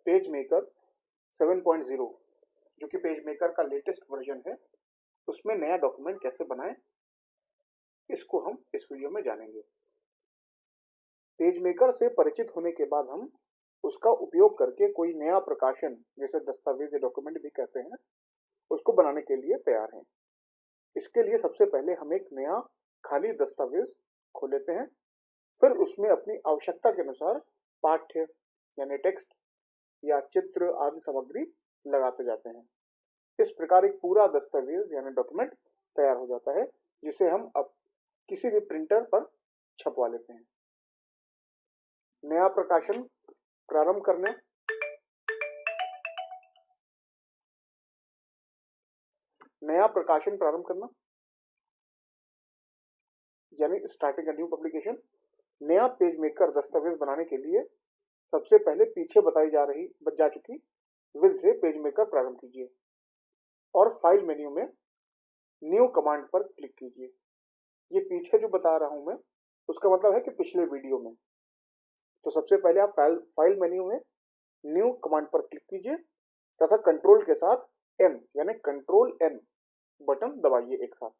Page maker 7.0 जो कि page maker का लेटेस्ट वर्जन है, उसमें नया डॉक्यूमेंट कैसे बनाएं, इसको हम इस वीडियो में जानेंगे। पेज मेकर से परिचित होने के बाद हम उसका उपयोग करके कोई नया प्रकाशन, जैसे दस्तावेज या डॉक्यूमेंट भी कहते हैं, उसको बनाने के लिए तैयार हैं। इसके लिए सबसे पहले हम एक नया खाली दस्तावेज खोल लेते हैं, फिर उसमें अपनी आवश्यकता के अनुसार पाठ्य यानी टेक्स्ट या चित्र आदि सामग्री लगाते जाते हैं। इस प्रकार एक पूरा दस्तावेज यानी डॉक्यूमेंट तैयार हो जाता है, जिसे हम अब किसी भी प्रिंटर पर छपवा लेते हैं। नया प्रकाशन प्रारंभ करने, नया प्रकाशन प्रारंभ करना यानी स्टार्टिंग अ न्यू पब्लिकेशन। नया पेज मेकर दस्तावेज बनाने के लिए सबसे पहले पीछे बताई जा चुकी विधि से पेज मेकर प्रारंभ कीजिए और फाइल मेन्यू में न्यू कमांड पर क्लिक कीजिए। ये पीछे जो बता रहा हूं मैं, उसका मतलब है कि पिछले वीडियो में। तो सबसे पहले आप फाइल मेन्यू में न्यू कमांड पर क्लिक कीजिए तथा कंट्रोल के साथ एन यानी कंट्रोल एन बटन दबाइए एक साथ,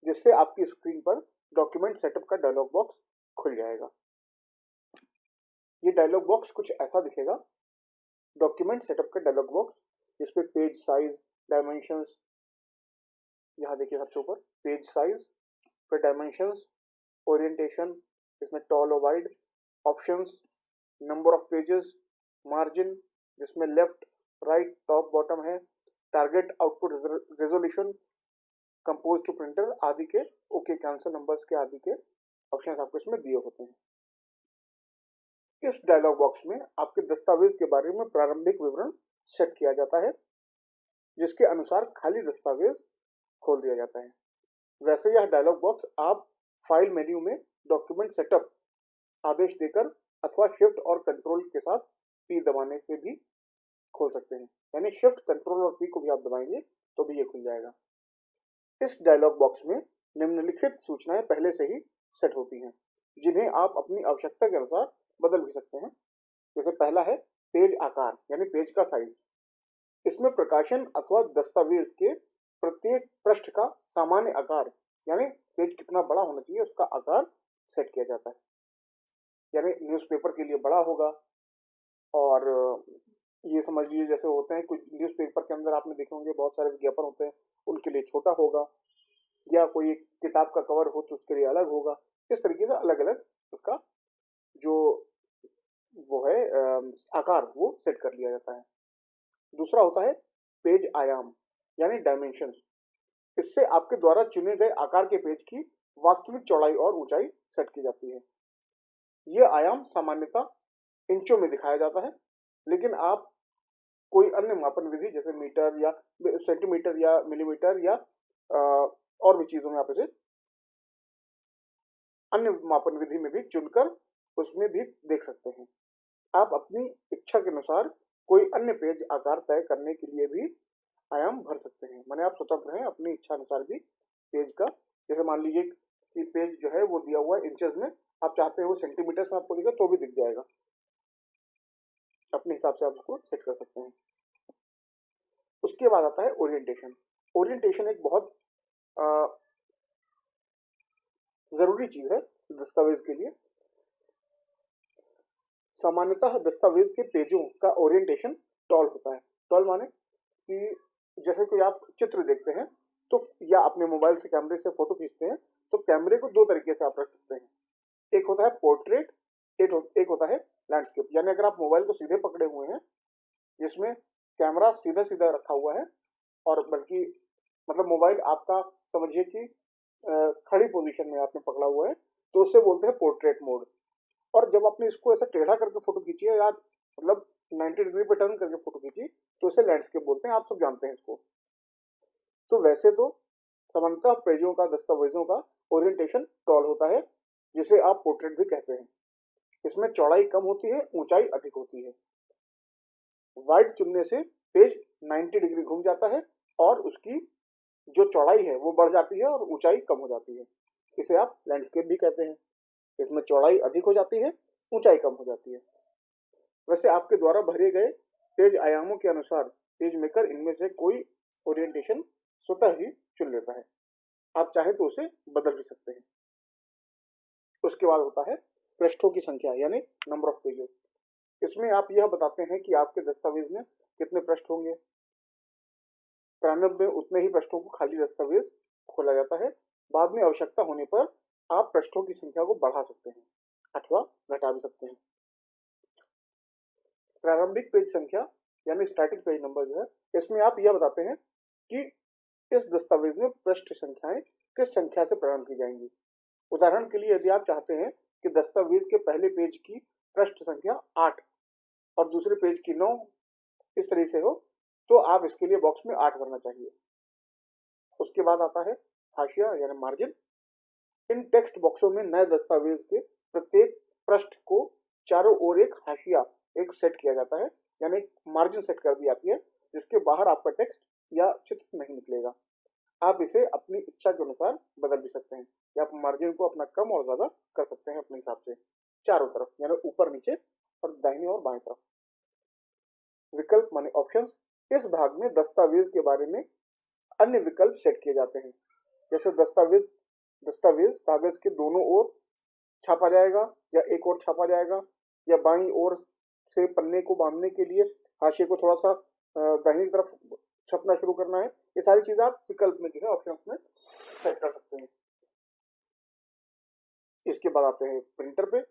जिससे आपकी स्क्रीन पर डॉक्यूमेंट सेटअप का डायलॉग बॉक्स खुल जाएगा। ये डायलॉग बॉक्स कुछ ऐसा दिखेगा। डॉक्यूमेंट सेटअप का डायलॉग बॉक्स, जिसपे पेज साइज, डायमेंशंस, यहाँ देखिए सबसे ऊपर पेज साइज, फिर डायमेंशंस, ओरिएंटेशन, इसमें टॉल और wide, options, number of pages, margin जिसमें लेफ्ट, राइट, टॉप, बॉटम है, target output resolution, compose to printer आदि के, ओके कैंसिल नंबर्स के आदि के ऑप्शंस आपको इसमें दिए होते हैं। इस डायलॉग बॉक्स में आपके दस्तावेज के बारे में प्रारंभिक विवरण सेट किया जाता है, जिसके अनुसार खाली दस्तावेज खोल दिया जाता है। वैसे यह डायलॉग बॉक्स आप फाइल मेन्यू में डॉक्यूमेंट सेटअप आदेश देकर अथवा शिफ्ट और कंट्रोल के साथ पी दबाने से भी खोल सकते हैं, यानी शिफ्ट, कंट्रोल और पी को भी आप दबाएंगे तो भी ये खुल जाएगा। इस डायलॉग बॉक्स में निम्नलिखित सूचनाएं पहले से ही सेट होती हैं, जिन्हें आप अपनी आवश्यकता के अनुसार बदल भी सकते हैं। जैसे पहला है पेज आकार यानी पेज का साइज। इसमें प्रकाशन अथवा दस्तावेज के प्रत्येक पृष्ठ का सामान्य आकार यानी पेज कितना बड़ा होना चाहिए उसका आकार सेट किया जाता है। यानी न्यूज़पेपर के लिए बड़ा होगा, और ये समझ लीजिए जैसे होते हैं कुछ न्यूज़पेपर के अंदर आपने देखे होंगे बहुत सारे विज्ञापन होते हैं, उनके लिए छोटा होगा, या कोई किताब का कवर हो तो उसके लिए अलग होगा। इस तरीके से अलग अलग उसका जो वो है आकार वो सेट कर लिया जाता है। दूसरा होता है पेज आयाम यानी डायमेंशन। इससे आपके द्वारा चुने गए आकार के पेज की वास्तविक चौड़ाई और ऊंचाई सेट की जाती है। यह आयाम सामान्यतः इंचों में दिखाया जाता है, लेकिन आप कोई अन्य मापन विधि जैसे मीटर या सेंटीमीटर या मिलीमीटर या और भी चीजों में आप इसे अन्य मापन विधि में भी चुनकर उसमें भी देख सकते हैं। आप अपनी इच्छा के अनुसार कोई अन्य पेज आकार तय करने के लिए भी आयाम भर सकते हैं। माने आप स्वतंत्र हैं अपनी इच्छा अनुसार भी पेज का। जैसे मान लीजिए कि पेज जो है वो दिया हुआ है इंचेस में, आप चाहते हैं वो सेंटीमीटर्स में आपको दिखे तो भी दिख जाएगा। अपने हिसाब से आप उसको सेट कर सकते हैं। उसके बाद आता है ओरिएंटेशन। ओरिएंटेशन एक बहुत जरूरी चीज है दस्तावेज के लिए। सामान्यतः दस्तावेज के पेजों का ओरिएंटेशन टॉल होता है। टॉल माने कि जैसे कोई आप चित्र देखते हैं तो, या अपने मोबाइल से कैमरे से फोटो खींचते हैं, तो कैमरे को दो तरीके से आप रख सकते हैं। एक होता है पोर्ट्रेट, एक होता है लैंडस्केप। यानी अगर आप मोबाइल को सीधे पकड़े हुए हैं, जिसमें कैमरा सीधा सीधा रखा हुआ है, और बल्कि मतलब मोबाइल आपका समझिए कि खड़ी पोजीशन में आपने पकड़ा हुआ है, तो उससे बोलते हैं पोर्ट्रेट मोड। और जब आपने इसको ऐसा टेढ़ा करके फोटो खींची है, या मतलब 90 डिग्री पे टर्न करके फोटो खींची, तो इसे लैंडस्केप बोलते हैं। आप सब जानते हैं इसको। तो वैसे तो सामान्यतः पेजों का, दस्तावेजों का ओरिएंटेशन टॉल होता है, जिसे आप पोर्ट्रेट भी कहते हैं। इसमें चौड़ाई कम होती है, ऊंचाई अधिक होती है। वाइड चुनने से पेज 90 डिग्री घूम जाता है और उसकी जो चौड़ाई है वो बढ़ जाती है और ऊंचाई कम हो जाती है। इसे आप लैंडस्केप भी कहते हैं। इसमें चौड़ाई अधिक हो जाती है, ऊंचाई कम हो जाती है। वैसे आपके द्वारा भरे गए पेज आयामों के अनुसार पेज मेकर इनमें से कोई ओरिएंटेशन स्वतः ही चुन लेता है। आप चाहे तो उसे बदल भी सकते हैं। उसके बाद होता है पृष्ठों की संख्या यानी नंबर ऑफ पेजेस। इसमें आप यह बताते हैं कि आपके दस्तावेज में कितने पृष्ठ होंगे। प्रारंभ में उतने ही पृष्ठों को खाली दस्तावेज खोला जाता है। बाद में आवश्यकता होने पर आप पृष्ठों की संख्या को बढ़ा सकते हैं अथवा घटा भी सकते हैं। प्रारंभिक पेज संख्या यानी स्टार्टिंग पेज नंबर जो है, इसमें आप यह बताते हैं कि इस दस्तावेज में पृष्ठ संख्याएं किस संख्या से प्रारंभ की जाएंगी। उदाहरण के लिए यदि आप चाहते हैं कि दस्तावेज के पहले पेज की पृष्ठ संख्या 8 और दूसरे पेज की 9 इस तरह से हो, तो आप इसके लिए बॉक्स में 8 भरना चाहिए। उसके बाद आता है हाशिया यानी मार्जिन। इन टेक्स्ट बॉक्सों में नए दस्तावेज के प्रत्येक पृष्ठ को चारों ओर एक हाशिया एक सेट किया जाता है, यानी एक मार्जिन सेट कर दी जाती है जिसके बाहर आपका टेक्स्ट या चित्र नहीं निकलेगा। आप इसे अपनी इच्छा के अनुसार बदल भी सकते हैं या आप मार्जिन को अपना कम और ज्यादा कर सकते हैं अपने हिसाब से, चारों तरफ यानी ऊपर नीचे और दाहिने और बाएं तरफ। विकल्प माने ऑप्शंस। इस भाग में दस्तावेज के बारे में अन्य विकल्प सेट किए जाते हैं, जैसे दस्तावेज कागज के दोनों ओर छापा जाएगा या एक और छापा जाएगा, या बाईं ओर से पन्ने को बांधने के लिए हाशिए को थोड़ा सा दाहिनी तरफ छपना शुरू करना है। ये सारी चीजें आप विकल्प में जो है ऑप्शन में सेट कर सकते हैं। इसके बाद आते हैं प्रिंटर पे।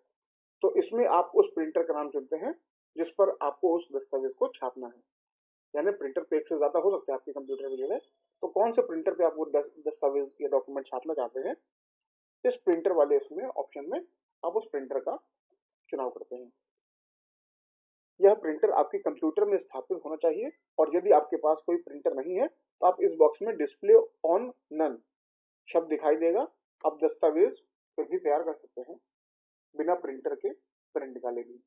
तो इसमें आप उस प्रिंटर का नाम चुनते हैं जिस पर आपको उस दस्तावेज को छापना है, यानी प्रिंटर पे एक से ज्यादा हो सकते हैं आपके कंप्यूटर में जो है। तो कौन से प्रिंटर पे आप वो दस्तावेज या डॉक्यूमेंट छापना चाहते हैं, इस प्रिंटर वाले इसमें ऑप्शन में आप उस प्रिंटर का चुनाव करते हैं। यह प्रिंटर आपके कंप्यूटर में स्थापित होना चाहिए, और यदि आपके पास कोई प्रिंटर नहीं है तो आप इस बॉक्स में डिस्प्ले ऑन नन शब्द दिखाई देगा। आप दस्तावेज फिर भी तैयार कर सकते हैं बिना प्रिंटर के प्रिंट निकाले भी।